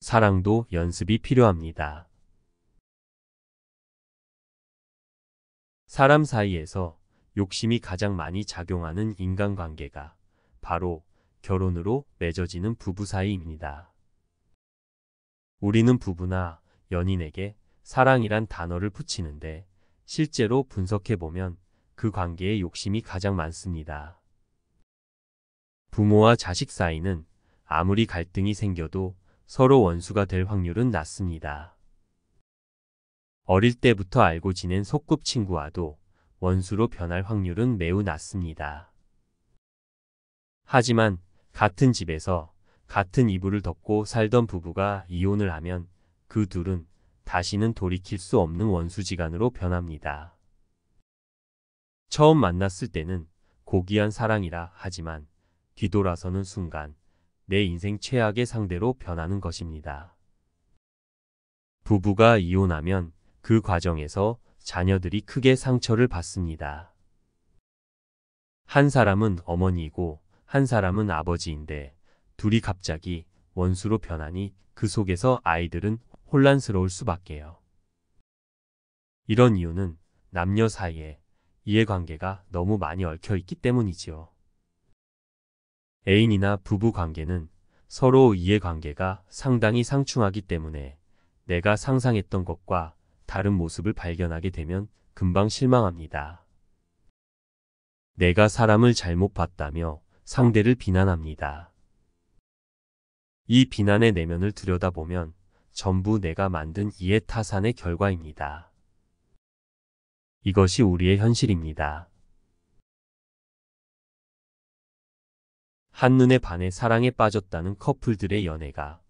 사랑도 연습이 필요합니다. 사람 사이에서 욕심이 가장 많이 작용하는 인간관계가 바로 결혼으로 맺어지는 부부 사이입니다. 우리는 부부나 연인에게 사랑이란 단어를 붙이는데 실제로 분석해보면 그 관계에 욕심이 가장 많습니다. 부모와 자식 사이는 아무리 갈등이 생겨도 서로 원수가 될 확률은 낮습니다. 어릴 때부터 알고 지낸 소꿉친구와도 원수로 변할 확률은 매우 낮습니다. 하지만 같은 집에서 같은 이불을 덮고 살던 부부가 이혼을 하면 그 둘은 다시는 돌이킬 수 없는 원수지간으로 변합니다. 처음 만났을 때는 고귀한 사랑이라 하지만 뒤돌아서는 순간 내 인생 최악의 상대로 변하는 것입니다. 부부가 이혼하면 그 과정에서 자녀들이 크게 상처를 받습니다. 한 사람은 어머니이고 한 사람은 아버지인데 둘이 갑자기 원수로 변하니 그 속에서 아이들은 혼란스러울 수밖에요. 이런 이유는 남녀 사이에 이해관계가 너무 많이 얽혀 있기 때문이지요. 애인이나 부부 관계는 서로 이해관계가 상당히 상충하기 때문에 내가 상상했던 것과 다른 모습을 발견하게 되면 금방 실망합니다. 내가 사람을 잘못 봤다며 상대를 비난합니다. 이 비난의 내면을 들여다보면 전부 내가 만든 이해 타산의 결과입니다. 이것이 우리의 현실입니다. 한눈에 반해 사랑에 빠졌다는 커플들의 연애가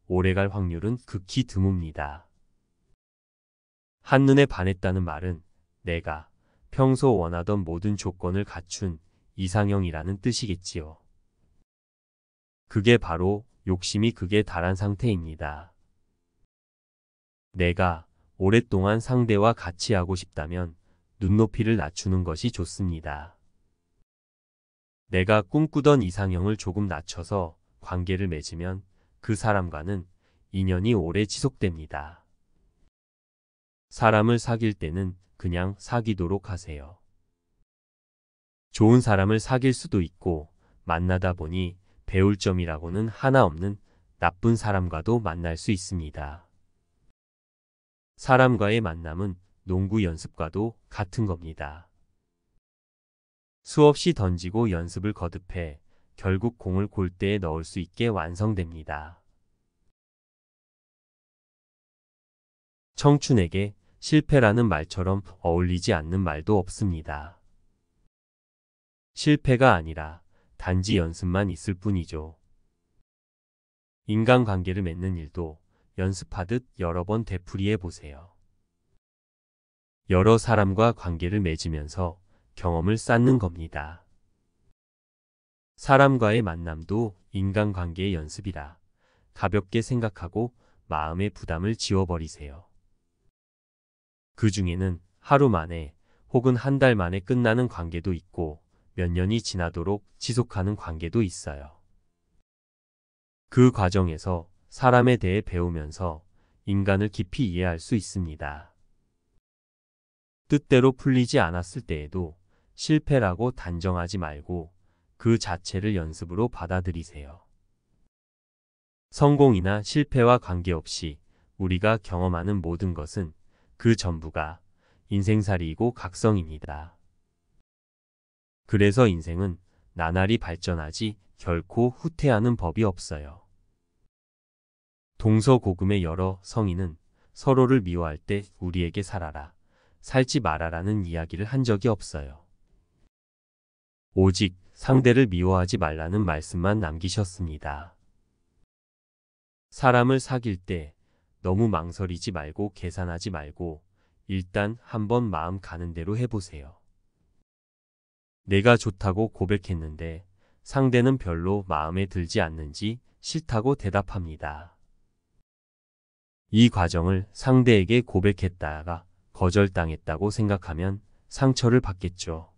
오래갈 확률은 극히 드뭅니다. 한눈에 반했다는 말은 내가 평소 원하던 모든 조건을 갖춘 이상형이라는 뜻이겠지요. 그게 바로 욕심이 극에 달한 상태입니다. 내가 오랫동안 상대와 같이 하고 싶다면 눈높이를 낮추는 것이 좋습니다. 내가 꿈꾸던 이상형을 조금 낮춰서 관계를 맺으면 그 사람과는 인연이 오래 지속됩니다. 사람을 사귈 때는 그냥 사귀도록 하세요. 좋은 사람을 사귈 수도 있고 만나다 보니 배울 점이라고는 하나 없는 나쁜 사람과도 만날 수 있습니다. 사람과의 만남은 농구 연습과도 같은 겁니다. 수없이 던지고 연습을 거듭해 결국 공을 골대에 넣을 수 있게 완성됩니다. 청춘에게 실패라는 말처럼 어울리지 않는 말도 없습니다. 실패가 아니라 단지 연습만 있을 뿐이죠. 인간관계를 맺는 일도 연습하듯 여러 번 되풀이해 보세요. 여러 사람과 관계를 맺으면서 경험을 쌓는 겁니다. 사람과의 만남도 인간관계의 연습이라 가볍게 생각하고 마음의 부담을 지워버리세요. 그 중에는 하루 만에 혹은 한 달 만에 끝나는 관계도 있고 몇 년이 지나도록 지속하는 관계도 있어요. 그 과정에서 사람에 대해 배우면서 인간을 깊이 이해할 수 있습니다. 뜻대로 풀리지 않았을 때에도 실패라고 단정하지 말고 그 자체를 연습으로 받아들이세요. 성공이나 실패와 관계없이 우리가 경험하는 모든 것은 그 전부가 인생살이이고 각성입니다. 그래서 인생은 나날이 발전하지 결코 후퇴하는 법이 없어요. 동서고금의 여러 성인은 서로를 미워할 때 우리에게 살아라, 살지 말아라는 이야기를 한 적이 없어요. 오직 상대를 미워하지 말라는 말씀만 남기셨습니다. 사람을 사귈 때 너무 망설이지 말고 계산하지 말고 일단 한번 마음 가는 대로 해보세요. 내가 좋다고 고백했는데 상대는 별로 마음에 들지 않는지 싫다고 대답합니다. 이 과정을 상대에게 고백했다가 거절당했다고 생각하면 상처를 받겠죠.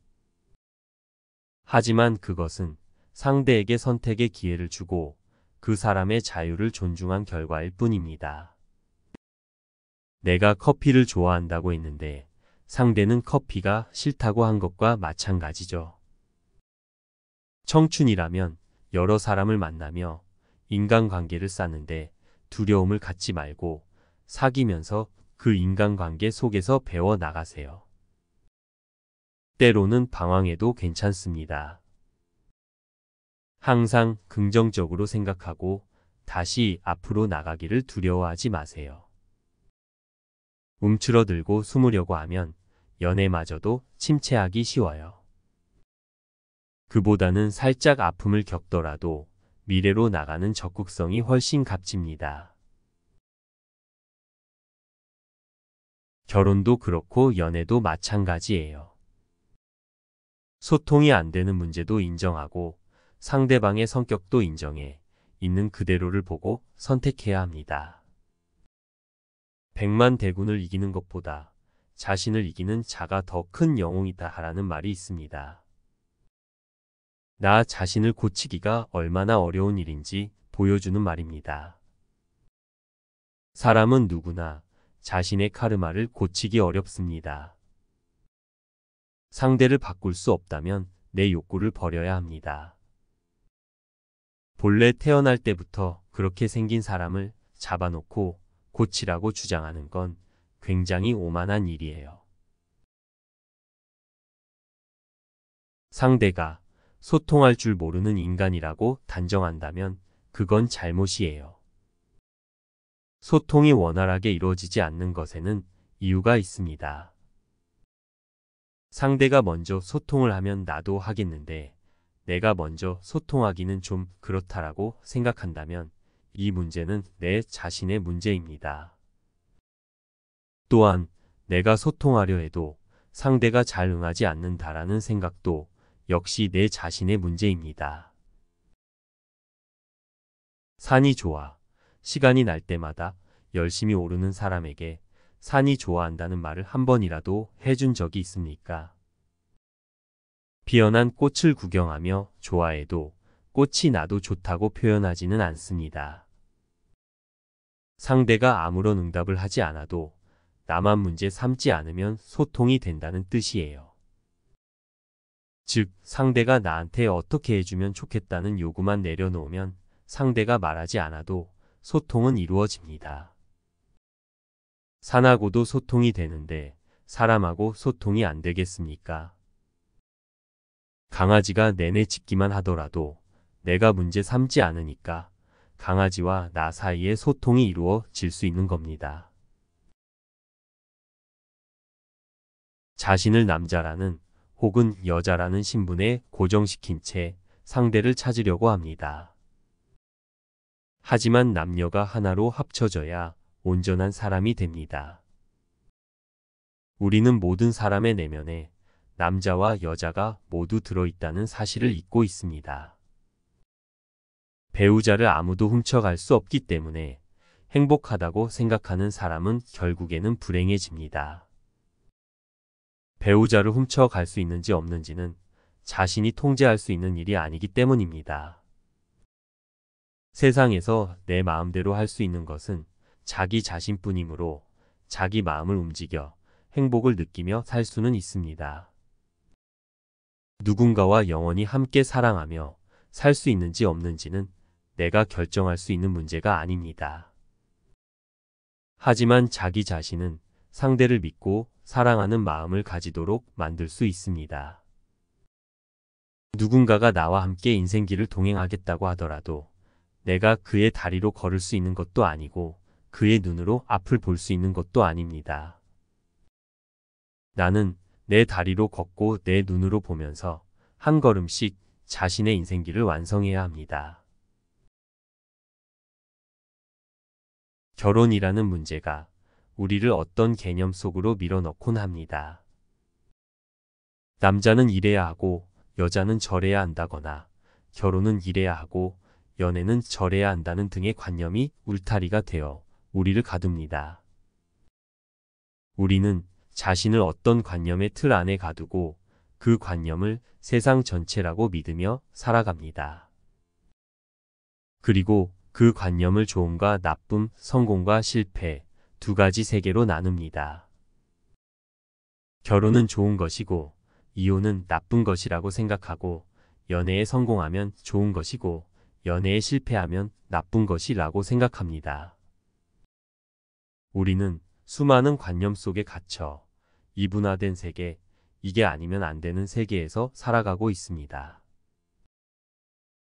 하지만 그것은 상대에게 선택의 기회를 주고 그 사람의 자유를 존중한 결과일 뿐입니다. 내가 커피를 좋아한다고 했는데 상대는 커피가 싫다고 한 것과 마찬가지죠. 청춘이라면 여러 사람을 만나며 인간관계를 쌓는데 두려움을 갖지 말고 사귀면서 그 인간관계 속에서 배워 나가세요. 때로는 방황해도 괜찮습니다. 항상 긍정적으로 생각하고 다시 앞으로 나가기를 두려워하지 마세요. 움츠러들고 숨으려고 하면 연애마저도 침체하기 쉬워요. 그보다는 살짝 아픔을 겪더라도 미래로 나가는 적극성이 훨씬 값집니다. 결혼도 그렇고 연애도 마찬가지예요. 소통이 안 되는 문제도 인정하고 상대방의 성격도 인정해 있는 그대로를 보고 선택해야 합니다. 백만대군을 이기는 것보다 자신을 이기는 자가 더 큰 영웅이다 하라는 말이 있습니다. 나 자신을 고치기가 얼마나 어려운 일인지 보여주는 말입니다. 사람은 누구나 자신의 카르마를 고치기 어렵습니다. 상대를 바꿀 수 없다면 내 욕구를 버려야 합니다. 본래 태어날 때부터 그렇게 생긴 사람을 잡아놓고 고치라고 주장하는 건 굉장히 오만한 일이에요. 상대가 소통할 줄 모르는 인간이라고 단정한다면 그건 잘못이에요. 소통이 원활하게 이루어지지 않는 것에는 이유가 있습니다. 상대가 먼저 소통을 하면 나도 하겠는데 내가 먼저 소통하기는 좀 그렇다라고 생각한다면 이 문제는 내 자신의 문제입니다. 또한 내가 소통하려 해도 상대가 잘 응하지 않는다라는 생각도 역시 내 자신의 문제입니다. 산이 좋아 시간이 날 때마다 열심히 오르는 사람에게 산이 좋아한다는 말을 한 번이라도 해준 적이 있습니까? 피어난 꽃을 구경하며 좋아해도 꽃이 나도 좋다고 표현하지는 않습니다. 상대가 아무런 응답을 하지 않아도 나만 문제 삼지 않으면 소통이 된다는 뜻이에요. 즉, 상대가 나한테 어떻게 해주면 좋겠다는 요구만 내려놓으면 상대가 말하지 않아도 소통은 이루어집니다. 산하고도 소통이 되는데 사람하고 소통이 안 되겠습니까? 강아지가 내내 짖기만 하더라도 내가 문제 삼지 않으니까 강아지와 나 사이에 소통이 이루어질 수 있는 겁니다. 자신을 남자라는 혹은 여자라는 신분에 고정시킨 채 상대를 찾으려고 합니다. 하지만 남녀가 하나로 합쳐져야 온전한 사람이 됩니다. 우리는 모든 사람의 내면에 남자와 여자가 모두 들어있다는 사실을 잊고 있습니다. 배우자를 아무도 훔쳐갈 수 없기 때문에 행복하다고 생각하는 사람은 결국에는 불행해집니다. 배우자를 훔쳐갈 수 있는지 없는지는 자신이 통제할 수 있는 일이 아니기 때문입니다. 세상에서 내 마음대로 할 수 있는 것은 자기 자신뿐이므로 자기 마음을 움직여 행복을 느끼며 살 수는 있습니다. 누군가와 영원히 함께 사랑하며 살 수 있는지 없는지는 내가 결정할 수 있는 문제가 아닙니다. 하지만 자기 자신은 상대를 믿고 사랑하는 마음을 가지도록 만들 수 있습니다. 누군가가 나와 함께 인생길을 동행하겠다고 하더라도 내가 그의 다리로 걸을 수 있는 것도 아니고 그의 눈으로 앞을 볼 수 있는 것도 아닙니다. 나는 내 다리로 걷고 내 눈으로 보면서 한 걸음씩 자신의 인생길을 완성해야 합니다. 결혼이라는 문제가 우리를 어떤 개념 속으로 밀어넣곤 합니다. 남자는 이래야 하고 여자는 저래야 한다거나 결혼은 이래야 하고 연애는 저래야 한다는 등의 관념이 울타리가 되어 우리를 가둡니다. 우리는 자신을 어떤 관념의 틀 안에 가두고 그 관념을 세상 전체라고 믿으며 살아갑니다. 그리고 그 관념을 좋음과 나쁨, 성공과 실패 두 가지 세계로 나눕니다. 결혼은 좋은 것이고 이혼은 나쁜 것이라고 생각하고 연애에 성공하면 좋은 것이고 연애에 실패하면 나쁜 것이라고 생각합니다. 우리는 수많은 관념 속에 갇혀 이분화된 세계, 이게 아니면 안 되는 세계에서 살아가고 있습니다.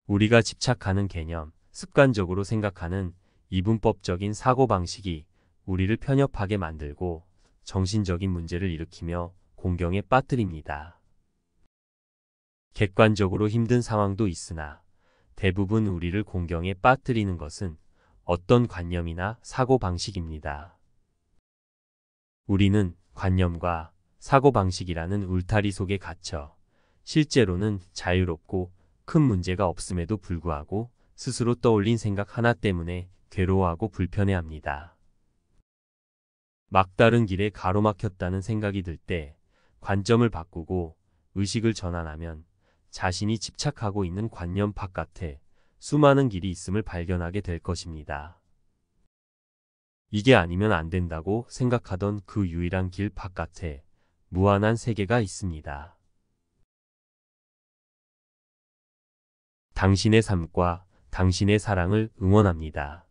우리가 집착하는 개념, 습관적으로 생각하는 이분법적인 사고방식이 우리를 편협하게 만들고 정신적인 문제를 일으키며 공경에 빠뜨립니다. 객관적으로 힘든 상황도 있으나 대부분 우리를 공경에 빠뜨리는 것은 어떤 관념이나 사고방식입니다. 우리는 관념과 사고방식이라는 울타리 속에 갇혀 실제로는 자유롭고 큰 문제가 없음에도 불구하고 스스로 떠올린 생각 하나 때문에 괴로워하고 불편해합니다. 막다른 길에 가로막혔다는 생각이 들 때 관점을 바꾸고 의식을 전환하면 자신이 집착하고 있는 관념 바깥에 수많은 길이 있음을 발견하게 될 것입니다. 이게 아니면 안 된다고 생각하던 그 유일한 길 바깥에 무한한 세계가 있습니다. 당신의 삶과 당신의 사랑을 응원합니다.